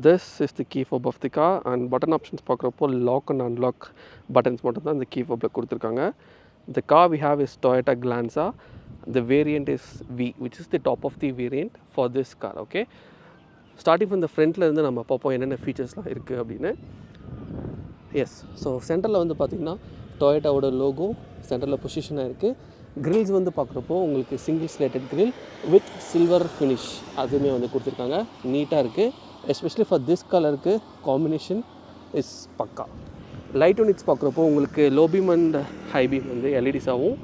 this is the key fob of the car and button options பார்க்குறப்போ lock and unlock buttons மட்டும் தான் இந்த key fobல கொடுத்துருக்காங்க. The car we have is Toyota Glanza. The variant is V, which is the top of the variant for this car. Okay, starting from the frontல இருந்து நம்ம பார்ப்போம் என்னென்ன ஃபீச்சர்ஸ்லாம் இருக்குது அப்படின்னு. எஸ், ஸோ சென்டரில் வந்து பார்த்திங்கன்னா டொயோட்டாவோட லோகோ சென்டரில் பொசிஷனாக இருக்குது. கிரில்ஸ் வந்து பார்க்குறப்போ உங்களுக்கு single slatted grill with silver finish அதுவுமே வந்து கொடுத்துருக்காங்க. நீட்டாக இருக்குது. எஸ்பெஷலி ஃபார் திஸ் கலருக்கு காம்பினேஷன் இஸ் பக்கா. லைட் யூனிட்ஸ் பார்க்குறப்போ உங்களுக்கு low beam and high beam வந்து எல்இடிஸாகவும்,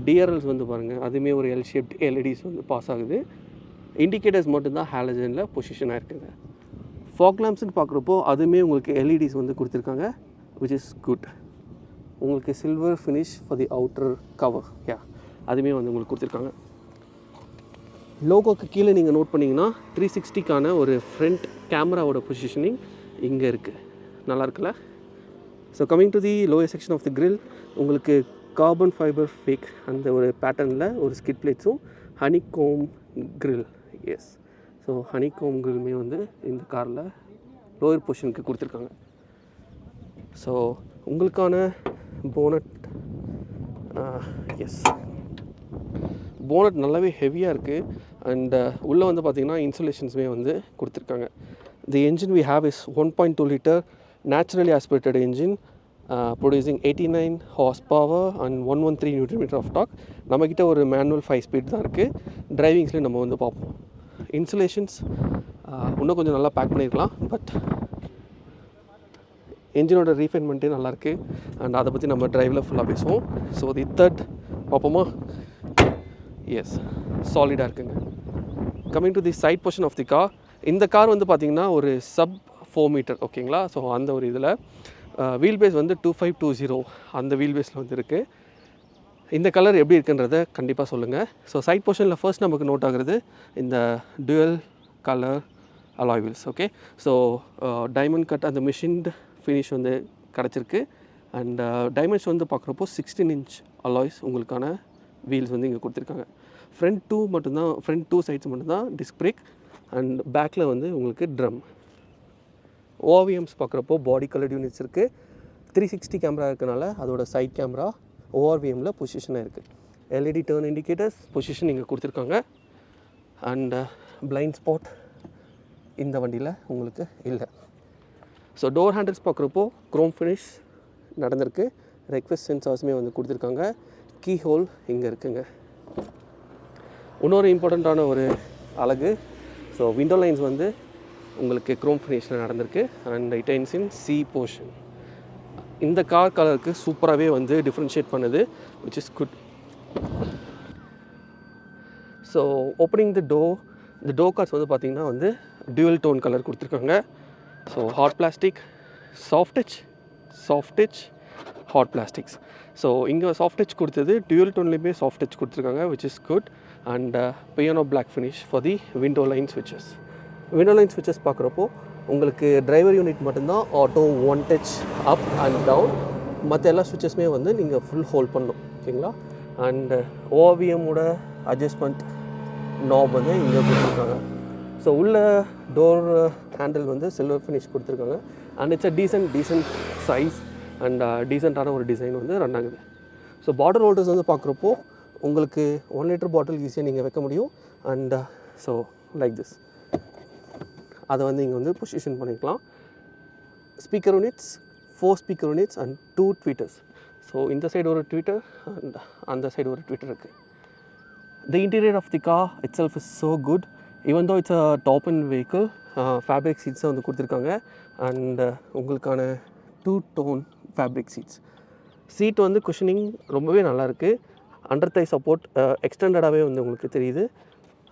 டிஆர்எல்ஸ் வந்து பாருங்கள் அதுவுமே ஒரு எல் ஷேப்ட் எல்இடிஸ் வந்து பாஸ் ஆகுது. இண்டிகேட்டர்ஸ் மட்டும்தான் ஹாலஜனில் பொசிஷனாக இருக்குங்க. ஃபாக் லேம்ப்ஸ்ன்னு பார்க்குறப்போ அதுவுமே உங்களுக்கு எல்இடிஸ் வந்து கொடுத்துருக்காங்க, விச் இஸ் குட். உங்களுக்கு silver finish for the outer cover, அதுவுமே வந்து உங்களுக்கு கொடுத்துருக்காங்க. லோகோக்கு கீழே நீங்கள் நோட் பண்ணிங்கன்னா 360க்கான ஒரு ஃப்ரண்ட் கேமராவோட பொசிஷனிங் இங்கே இருக்குது. நல்லா இருக்குல்ல? So coming to the lower section of the grill, உங்களுக்கு கார்பன் ஃபைபர் ஃபேக் அந்த ஒரு பேட்டர்னில் ஒரு ஸ்கிட் பிளேட்ஸும் honeycomb grill. Yes, so honeycomb கிரில்மே வந்து இந்த காரில் லோயர் பொசிஷனுக்கு கொடுத்துருக்காங்க. ஸோ உங்களுக்கான போனட், எஸ், போனட் நல்லாவே ஹெவியாக இருக்குது. அண்ட் உள்ளே வந்து பார்த்திங்கன்னா இன்சுலேஷன்ஸுமே வந்து கொடுத்துருக்காங்க. The engine we have is 1.2 litre naturally aspirated engine producing 89 horse power and 113 newton metre of torque. நம்மக்கிட்ட ஒரு மேனுவல் 5 ஸ்பீட் தான் இருக்குது. டிரைவிங்ஸ்லேயும் நம்ம வந்து பார்ப்போம். இன்சுலேஷன்ஸ் இன்னும் கொஞ்சம் நல்லா பேக் பண்ணியிருக்கலாம், பட் என்ஜினோட ரீஃபைன்மெண்ட்டே நல்லாயிருக்கு. அண்ட் அதை பற்றி நம்ம டிரைவில் ஃபுல்லாக பேசுவோம். ஸோ தி தேர்ட் பார்ப்போமா? எஸ், சாலிடாக இருக்குங்க. Coming to the side position of the car, இந்த கார் வந்து பார்த்திங்கன்னா ஒரு சப் 4 மீட்டர், ஓகேங்களா? ஸோ அந்த ஒரு இதில் வீல் பேஸ் வந்து 2520 அந்த வீல் பேஸில் வந்து இருக்குது. இந்த கலர் எப்படி இருக்குன்றதை கண்டிப்பாக சொல்லுங்கள். ஸோ சைட் பொசிஷனில் ஃபர்ஸ்ட் நமக்கு நோட் ஆகுறது இந்த dual colour alloy wheels. Okay, so diamond cut அந்த மிஷின்டு ஃபினிஷ் வந்து கிடச்சிருக்கு. அண்ட் டைமென்ஷன் வந்து பார்க்குறப்போ 16 இன்ச் அலாய்ஸ் உங்களுக்கான வீல்ஸ் வந்து இங்கே கொடுத்துருக்காங்க. ஃப்ரண்ட் டூ சைட்ஸ் மட்டும்தான் டிஸ்க் பிரேக் அண்ட் பேக்கில் வந்து உங்களுக்கு ட்ரம். ஓஆர்விஎம்ஸ் பார்க்குறப்போ பாடி கலர்ட் யூனிட்ஸ் இருக்குது. 360 கேமரா இருக்கனால அதோட சைட் கேமரா ஓஆர்விஎம்மில் பொசிஷனாக இருக்குது. எல்இடி டர்ன் இண்டிகேட்டர்ஸ் பொசிஷன் இங்கே கொடுத்துருக்காங்க. அண்ட் பிளைண்ட் ஸ்பாட் இந்த வண்டியில் உங்களுக்கு இல்லை. ஸோ டோர் ஹேண்டில்ஸ் பார்க்குறப்போ க்ரோம் ஃபினிஷ் நடந்திருக்கு. ரெக்வெஸ்ட் சென்சார்ஸுமே வந்து கொடுத்துருக்காங்க. கீ ஹோல் இங்கே இருக்குங்க. இன்னொரு இம்பார்ட்டண்ட்டான ஒரு அழகு, ஸோ விண்டோ லைன்ஸ் வந்து உங்களுக்கு க்ரோம் ஃபினிஷில் நடந்திருக்கு. And it ends in C portion. இந்த கார் கலருக்கு சூப்பராகவே வந்து டிஃப்ரென்ஷியேட் பண்ணுது, which is good. So opening the door cards வந்து பார்த்திங்கன்னா வந்து டியூவல் டோன் கலர் கொடுத்துருக்காங்க. So hot plastic, soft touch, hot plastics. So இங்கே சாஃப்ட் டச் கொடுத்தது டியூவல் டோன்லேயுமே சாஃப்ட் டச் கொடுத்துருக்காங்க, which is good. And piano black finish for the window line ஸ்விட்சஸ். Window line ஸ்விட்சஸ் பார்க்குறப்போ உங்களுக்கு driver unit மட்டும்தான் auto 1 touch up and down. மற்ற எல்லா ஸ்விட்சஸுமே வந்து நீங்கள் ஃபுல் ஹோல்ட் பண்ணணும், ஓகேங்களா? அண்டு ஓவிஎம்மோட அட்ஜஸ்ட்மெண்ட் நாப் வந்து இங்கே கொடுத்துருக்காங்க. ஸோ உள்ள டோர் ஹேண்டில் வந்து சில்வர் ஃபினிஷ் கொடுத்துருக்காங்க. And it's a decent size and டீசெண்டான ஒரு டிசைன் வந்து ரன் ஆகுது. ஸோ பார்டர் ஹோல்டர்ஸ் வந்து பார்க்குறப்போ உங்களுக்கு 1 லிட்டர் பாட்டில் ஈஸியாக நீங்கள் வைக்க முடியும். அண்ட் ஸோ லைக் திஸ் அதை வந்து இங்கே வந்து பொசிஷன் பண்ணிக்கலாம். Speaker units 4 speaker units and 2 tweeters. So இந்த சைடு ஒரு ட்வீட்டர் அண்ட் அந்த சைடு ஒரு ட்வீட்டர் இருக்குது. The interior of the car itself is so good. Even though it's a top end vehicle, fabric சீட்ஸை வந்து கொடுத்துருக்காங்க. And உங்களுக்கான 2 tone fabric seat வந்து குஷனிங் ரொம்பவே நல்லாயிருக்கு. அண்டர் தை சப்போர்ட் எக்ஸ்டெண்டடாகவே வந்து உங்களுக்கு தெரியுது.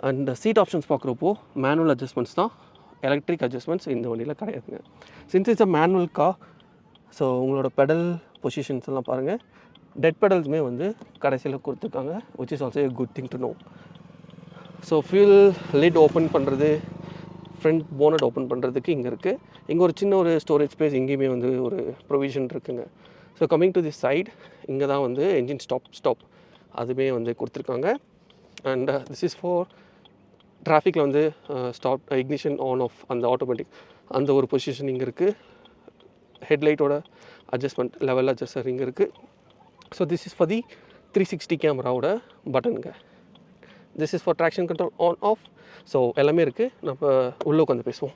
அண்ட் சீட் ஆப்ஷன்ஸ் பார்க்குறப்போ மேனுவல் அட்ஜஸ்ட்மெண்ட்ஸ் தான், எலக்ட்ரிக் அட்ஜஸ்ட்மெண்ட்ஸ் இந்த வண்டியில் கிடையாதுங்க. Since it's a manual car, so உங்களோட பெடல் பொசிஷன்ஸ் எல்லாம் பாருங்கள். டெட் பெடல்ஸுமே வந்து கடைசியில் கொடுத்துருக்காங்க, which is also a good thing to know. So fuel lid open பண்ணுறது, ஃப்ரண்ட் போனட் ஓப்பன் பண்ணுறதுக்கு இங்கே இருக்குது. இங்கே ஒரு சின்ன ஒரு ஸ்டோரேஜ் ஸ்பேஸ் இங்கேயுமே வந்து ஒரு ப்ரொவிஷன் இருக்குங்க. So coming to the side, இங்கே தான் வந்து என்ஜின் ஸ்டாப் அதுவுமே வந்து கொடுத்துருக்காங்க. அண்ட் திஸ் இஸ் ஃபார் டிராஃபிக்கில் வந்து ஸ்டாப் இக்னிஷன் ஆன் ஆஃப் அந்த ஆட்டோமேட்டிக் அந்த ஒரு பொசிஷனிங் இருக்குது. ஹெட்லைட்டோட அட்ஜஸ்ட்மெண்ட் லெவல் அட்ஜஸ்டர் இங்கே இருக்குது. So this is for the 360 கேமராவோட பட்டனுங்க. This is for traction control on off. So எல்லாமே இருக்குது. நம்ம உள்ளே உட்காந்து பேசுவோம்.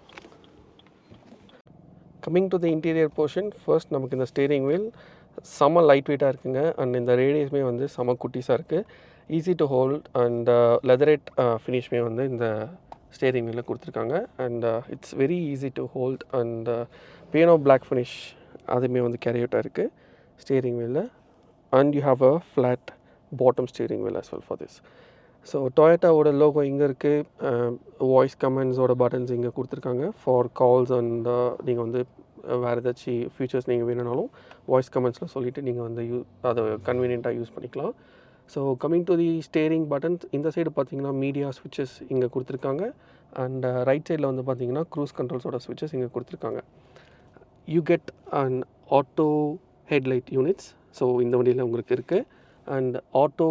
Coming to the interior portion, first நமக்கு இந்த ஸ்டீரிங் வீல் செம லைட் வெயிட்டாக இருக்குங்க. அண்ட் இந்த ரேடியஸுமே வந்து செம குட்டிஸாக இருக்குது. Easy to hold and leatherette ஃபினிஷ்மே வந்து இந்த ஸ்டேரிங் வீலில் கொடுத்துருக்காங்க. And it's very easy to hold. And piano black finish அதுவுமே வந்து கேரி அவுட்டாக இருக்குது ஸ்டேரிங் வீலில். And you have a flat bottom steering wheel as well for this. So டொயோட்டாவோட லோகோ இங்கே இருக்குது. வாய்ஸ் கமெண்ட்ஸோட பட்டன்ஸ் இங்கே கொடுத்துருக்காங்க ஃபார் கால்ஸ். அண்ட் நீங்கள் வந்து வேறு ஏதாச்சும் ஃபியூச்சர்ஸ் நீங்கள் வேணும்னாலும் வாய்ஸ் கமெண்ட்ஸில் சொல்லிவிட்டு நீங்கள் வந்து அதை கன்வீனியண்ட்டாக யூஸ் பண்ணிக்கலாம். So coming to the steering buttons, இந்த சைடு பார்த்தீங்கன்னா மீடியா ஸ்விட்சஸ் இங்கே கொடுத்துருக்காங்க. அண்ட் ரைட் சைடில் வந்து பார்த்தீங்கன்னா க்ரூஸ் கண்ட்ரோல்ஸோட ஸ்விட்சஸ் இங்கே கொடுத்துருக்காங்க. You get and auto headlight units. So இந்த வண்டியில் உங்களுக்கு இருக்குது. அண்ட் ஆட்டோ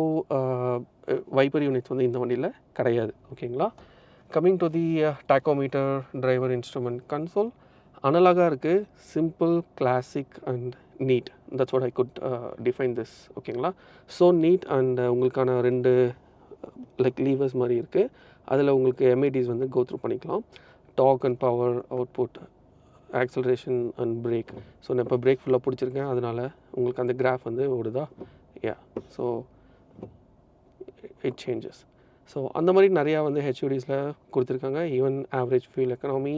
வைப்பர் யூனிட்ஸ் வந்து இந்த வண்டியில் கிடையாது. ஓகேங்களா. Coming to the tachometer, driver instrument console அனலாகாக இருக்குது. Simple, classic and neat. That's what I could define this. ஓகேங்களா. So neat. அண்ட் உங்களுக்கான 2 லைக் லீவர்ஸ் மாதிரி இருக்குது. அதில் உங்களுக்கு எம்ஐடிஸ் வந்து கோ த்ரூ பண்ணிக்கலாம். Torque and power, output, acceleration and brake. So நான் இப்போ பிரேக் ஃபுல்லாக பிடிச்சிருக்கேன், அதனால் உங்களுக்கு அந்த கிராஃப் வந்து ஓடுதா. So it changes. ஸோ அந்த மாதிரி நிறையா வந்து ஹெச்யூடிஸில் கொடுத்துருக்காங்க. Even average fuel economy,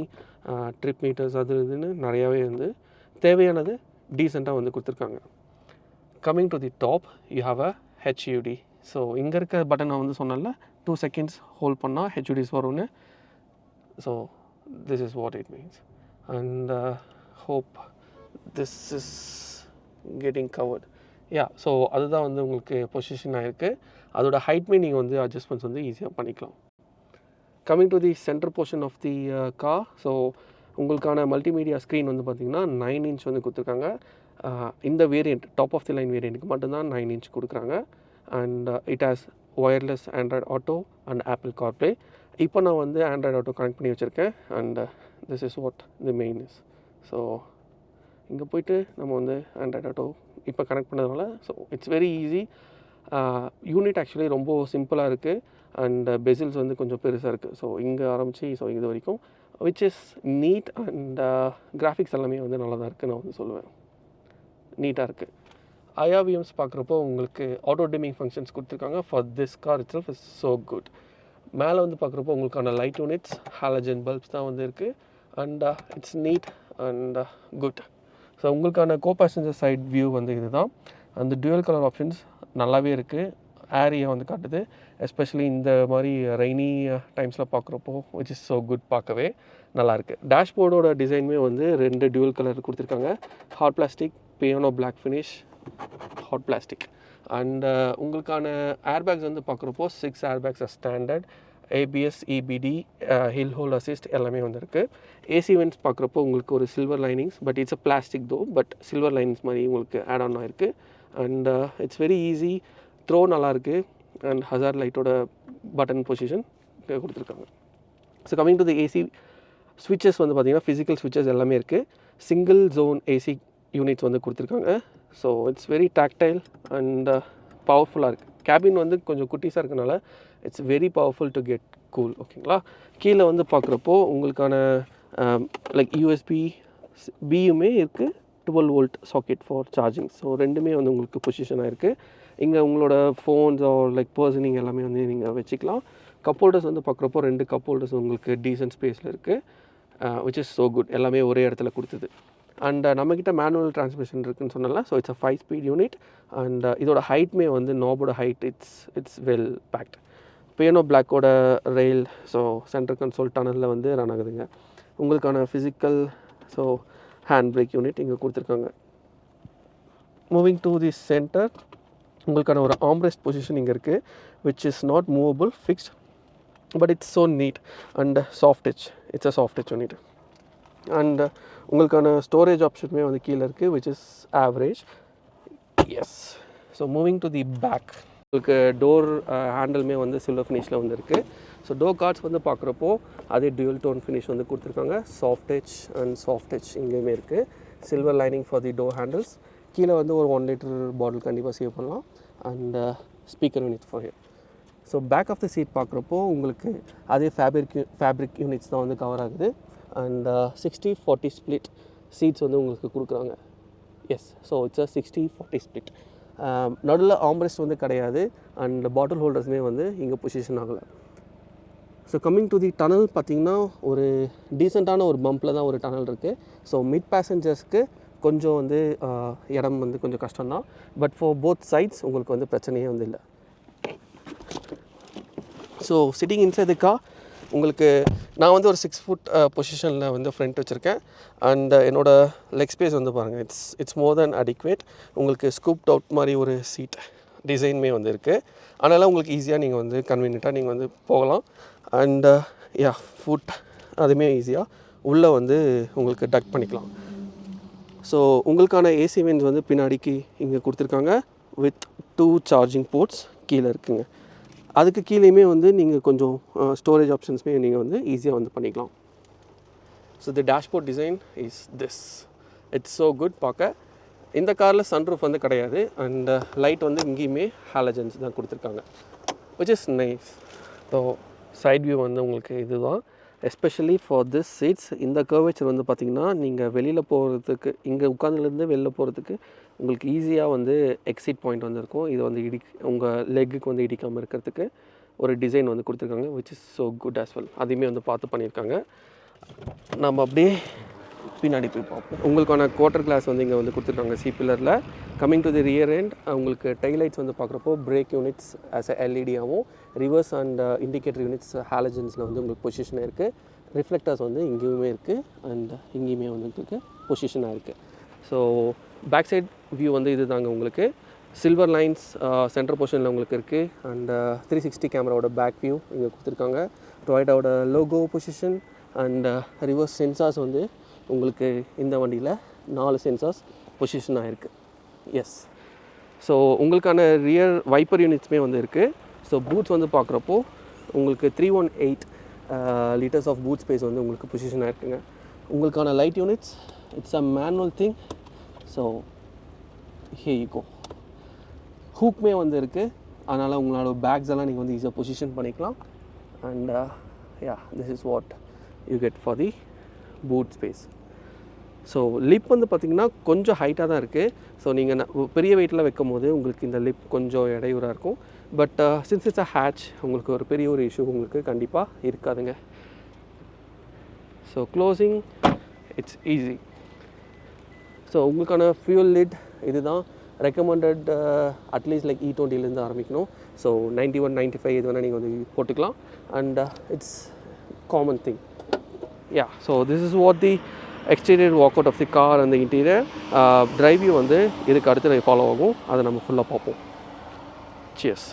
trip metres, அது இதுன்னு நிறையாவே வந்து தேவையானது டீசெண்டாக வந்து கொடுத்துருக்காங்க. Coming to the top, you have a HUT. So இங்கே இருக்க பட்டன் நான் வந்து சொன்னேன்ல, 2 செகண்ட்ஸ் ஹோல்ட் பண்ணால் ஹெச்யூடிஸ் வரும்னு. So this is what it means. And hope this is getting covered. So அதுதான் வந்து உங்களுக்கு பொசிஷன் ஆகிருக்கு. அதோட ஹைட்மே நீங்கள் வந்து அட்ஜஸ்ட்மெண்ட்ஸ் வந்து ஈஸியாக பண்ணிக்கலாம். Coming to the centre portion of the car, so உங்களுக்கான மல்டிமீடியா ஸ்க்ரீன் வந்து பார்த்திங்கன்னா 9 இன்ச் வந்து கொடுத்துருக்காங்க. இந்த variant top of the line வேரியண்ட்டுக்கு மட்டும்தான் 9 இன்ச் கொடுக்குறாங்க. And it has wireless Android Auto and Apple CarPlay. இப்போ நான் வந்து ஆண்ட்ராய்டு ஆட்டோ கனெக்ட் பண்ணி வச்சுருக்கேன். And this is what the main is. So இங்கே போய்ட்டு நம்ம வந்து ஆண்ட்ராய்டு ஆட்டோ இப்போ கனெக்ட் பண்ணதுனால so it's very easy. Unit actually ரொம்ப சிம்பிளாக இருக்குது. அண்ட் பெசில்ஸ் வந்து கொஞ்சம் பெருசாக இருக்குது. ஸோ இங்கே ஆரம்பித்து ஸோ இது வரைக்கும் which is neat. And graphics எல்லாமே வந்து நல்லா தான் இருக்குது நான் வந்து சொல்லுவேன். நீட்டாக இருக்குது. IRVMs பார்க்குறப்போ உங்களுக்கு ஆட்டோ டிமிங் ஃபங்க்ஷன்ஸ் கொடுத்துருக்காங்க. For this car itself is so good. மேலே வந்து பார்க்குறப்போ உங்களுக்கான லைட் யூனிட்ஸ், ஹாலஜன் பல்ப்ஸ் தான் வந்து இருக்குது. And it's neat and good. So உங்களுக்கான கோ பேசஞ்சர் சைட் வியூ வந்து இது தான். அந்த டியூவல் கலர் ஆப்ஷன்ஸ் நல்லாவே இருக்குது. ஏரியா வந்து காட்டுது. எஸ்பெஷலி இந்த மாதிரி ரெய்னி டைம்ஸில் பார்க்குறப்போ விச் இஸ் ஸோ குட். பார்க்கவே நல்லாயிருக்கு. டேஷ்போர்டோட டிசைனுமே வந்து 2 டியூவல் கலர் கொடுத்துருக்காங்க. Hard plastic, piano black finish, hard plastic. And உங்களுக்கான ஏர்பேக்ஸ் வந்து பார்க்குறப்போ 6 airbags standard. ABS, EBD, hill hold assist எல்லாமே வந்துருக்கு. ஏசி வென்ட்ஸ் பார்க்குறப்போ உங்களுக்கு ஒரு silver linings, but it's a plastic though, but silver linings மாதிரி உங்களுக்கு ஆட் ஆன் ஆகிருக்கு. And it's very easy. Throw நல்லாயிருக்கு. அண்ட் ஹசார்ட் லைட்டோட பட்டன் பொசிஷன் கொடுத்துருக்காங்க. So coming to the AC ஸ்விட்சஸ் வந்து பார்த்திங்கன்னா ஃபிசிக்கல் ஸ்விட்சஸ் எல்லாமே இருக்குது. சிங்கிள் ஜோன் ஏசி யூனிட்ஸ் வந்து கொடுத்துருக்காங்க. So it's very tactile and பவர்ஃபுல்லாக இருக்குது. கேபின் வந்து கொஞ்சம் குட்டிஸாக இருக்கனால it's very powerful to get cool. ஓகேங்களா. கீழே வந்து பார்க்குறப்போ உங்களுக்கான லைக் USB பியுமே இருக்குது. 12 volt socket for charging. So ரெண்டுமே வந்து உங்களுக்கு பொசிஷனாக இருக்குது. இங்கே உங்களோட ஃபோன்ஸ் ஆர் லைக் பர்சனிங் எல்லாமே வந்து நீங்கள் வச்சுக்கலாம். கப் ஹோல்டர்ஸ் வந்து பார்க்குறப்போ 2 கப் ஹோல்டர்ஸ் உங்களுக்கு டீசன்ட் ஸ்பேஸில் இருக்குது. Which is so good. எல்லாமே ஒரே இடத்துல கொடுத்தது. அண்ட் நம்மக்கிட்ட மேனுவல் டிரான்ஸ்மிஷன் இருக்குதுன்னு சொன்னால. So it's a 5 speed unit. And இதோட ஹைட்மே வந்து நாபோட height it's well packed. Piano பிளாக்கோட ரெயில். ஸோ சென்டர் கன்சோல் டனலில் வந்து ரன் ஆகுதுங்க. உங்களுக்கான physical so hand brake unit இங்கே கொடுத்துருக்காங்க. மூவிங் டு தி சென்டர், உங்களுக்கான ஒரு ஆம்ரெஸ்ட் பொசிஷன் இங்கே இருக்குது. Which is not movable, fixed, but it's so neat and soft touch. It's a soft touch unit. And உங்களுக்கான ஸ்டோரேஜ் ஆப்ஷனுமே வந்து கீழே இருக்குது. Which is average. Yes. So moving to the back, உங்களுக்கு டோர் ஹேண்டிலுமே வந்து சில்வர் ஃபினிஷில் வந்து இருக்குது. ஸோ டோர் கார்ட்ஸ் வந்து பார்க்குறப்போ அதே டியூல் டோன் ஃபினிஷ் வந்து கொடுத்துருக்காங்க. Soft touch and soft touch இங்கேயுமே இருக்குது. Silver lining for the door handles. கீழே வந்து ஒரு 1 லிட்டர் பாட்டில் கண்டிப்பாக சேவ் பண்ணலாம். And speaker unit for here. So back of the seat பார்க்குறப்போ உங்களுக்கு அதே ஃபேப்ரிக் யூனிட்ஸ் தான் வந்து கவர் ஆகுது. அண்ட் 60-40 ஸ்ப்ளிட் சீட்ஸ் வந்து உங்களுக்கு கொடுக்குறாங்க. Yes, so it's a 60-40 split. நடுவில் ஆம்ரெஸ்ட் வந்து கிடையாது. அண்ட் பாட்டில் ஹோல்டர்ஸுமே வந்து இங்கே பொசிஷன் ஆகலை. So coming to the tunnel பார்த்திங்கன்னா ஒரு டீசெண்டான ஒரு பம்பில் தான் ஒரு டனல் இருக்குது. ஸோ மிட் பேசஞ்சர்ஸ்க்கு கொஞ்சம் வந்து இடம் வந்து கொஞ்சம் கஷ்டம்தான். பட் ஃபார் போத் சைட்ஸ் உங்களுக்கு வந்து பிரச்சனையே வந்து இல்லை. So sitting inside the car உங்களுக்கு நான் வந்து ஒரு 6 ஃபுட் பொசிஷனில் வந்து ஃப்ரண்ட் வச்சுருக்கேன். அண்ட் என்னோடய லெக் ஸ்பேஸ் வந்து பாருங்கள், இட்ஸ் மோர் தென் அடிக்வேட். உங்களுக்கு ஸ்கூப்ட் அவுட் மாதிரி ஒரு சீட் டிசைனுமே வந்து இருக்குது. அதனால் உங்களுக்கு ஈஸியாக நீங்கள் வந்து கன்வீனியண்ட்டாக நீங்கள் வந்து போகலாம். அண்ட் ஃபுட் அதுவுமே ஈஸியாக உள்ளே வந்து உங்களுக்கு டக் பண்ணிக்கலாம். ஸோ உங்களுக்கான ஏசி வென்ஸ் வந்து பின்னாடிக்கு இங்கே கொடுத்துருக்காங்க வித் 2 சார்ஜிங் போர்ட்ஸ் கீழே இருக்குங்க. அதுக்கு கீழேயுமே வந்து நீங்கள் கொஞ்சம் ஸ்டோரேஜ் ஆப்ஷன்ஸுமே நீங்கள் வந்து ஈஸியாக வந்து பண்ணிக்கலாம். So the dashboard design is this. It's so good பார்க்க. இந்த காரில் சன்ரூஃப் வந்து கிடையாது. அண்ட் லைட் வந்து இங்கேயுமே ஹாலஜன்ஸ் தான் கொடுத்துருக்காங்க, which is nice. So side view வந்து உங்களுக்கு இதுதான். எஸ்பெஷலி ஃபார் திஸ் சீட்ஸ் இந்த கர்வேச்சர் வந்து பார்த்திங்கன்னா நீங்கள் வெளியில் போகிறதுக்கு இங்கே உட்காந்துலேருந்து வெளில போகிறதுக்கு உங்களுக்கு ஈஸியாக வந்து எக்ஸிட் பாயிண்ட் வந்து இருக்கும். இது வந்து உங்கள் லெக்குக்கு வந்து இடிக்காமல் இருக்கிறதுக்கு ஒரு டிசைன் வந்து கொடுத்துருக்காங்க, which is so good as well. அதையுமே வந்து பார்த்து பண்ணியிருக்காங்க. நம்ம அப்படியே பின்னாடி போய் பார்ப்போம். உங்களுக்கான குவார்ட்டர் கிளாஸ் வந்து இங்கே வந்து கொடுத்துருக்காங்க சி பில்லரில். Coming to the rear end உங்களுக்கு டைல் லைட்ஸ் வந்து பார்க்குறப்போ பிரேக் யூனிட்ஸ் ஆஸ் எ எல்இடியாகவும், ரிவர்ஸ் அண்ட் இண்டிகேட்டர் யூனிட்ஸ் ஹாலஜன்ஸில் வந்து உங்களுக்கு பொசிஷனாக இருக்குது. ரிஃப்ளெக்டர்ஸ் வந்து இங்கேயுமே இருக்குது அண்ட் இங்கேயுமே வந்து உங்களுக்கு பொசிஷனாக இருக்குது. ஸோ பேக் சைட் வியூ வந்து இது தாங்க உங்களுக்கு. சில்வர் லைன்ஸ் சென்டர் பொசிஷனில் உங்களுக்கு இருக்குது. அண்ட் 360 கேமராவோட பேக் வியூ இங்கே கொடுத்துருக்காங்க. டொயோட்டாவோட logo position and reverse sensors வந்து உங்களுக்கு இந்த வண்டியில் 4 சென்சார்ஸ் பொசிஷன் ஆகிருக்கு. எஸ், ஸோ உங்களுக்கான ரியர் வைப்பர் யூனிட்ஸுமே வந்து இருக்குது. ஸோ பூட்ஸ் வந்து பார்க்குறப்போ உங்களுக்கு 318 லிட்டர்ஸ் ஆஃப் பூட் ஸ்பேஸ் வந்து உங்களுக்கு பொசிஷன் ஆகிருக்குங்க. உங்களுக்கான light units it's a manual thing. So here you go. ஹூக்குமே வந்து இருக்குது. அதனால் உங்களோட பேக்ஸ் எல்லாம் நீங்கள் வந்து ஈஸியாக பொசிஷன் பண்ணிக்கலாம். And this is what you get for the boot space. So lip வந்து பார்த்திங்கன்னா கொஞ்சம் ஹைட்டாக தான் இருக்குது. ஸோ நீங்கள் பெரிய வெயிட்டில் வைக்கும் போது உங்களுக்கு இந்த லிப் கொஞ்சம் இடையூறாக இருக்கும். But since it's a hatch உங்களுக்கு ஒரு பெரிய ஒரு இஷ்யூ உங்களுக்கு கண்டிப்பாக இருக்காதுங்க. So closing it's easy. So உங்களுக்கான ஃபியூல் லிட் இது தான் ரெக்கமெண்டட். அட்லீஸ்ட் லைக் E20லேருந்து ஆரம்பிக்கணும். ஸோ 91, 95 இது வேணால் நீங்கள் வந்து போட்டுக்கலாம். And it's common thing. So this is what the exterior walkout of the car and the interior. Drive view வந்து இதுக்கு அடுத்து ஃபாலோ ஆகும். அதை நம்ம ஃபுல்லாக பார்ப்போம். Cheers.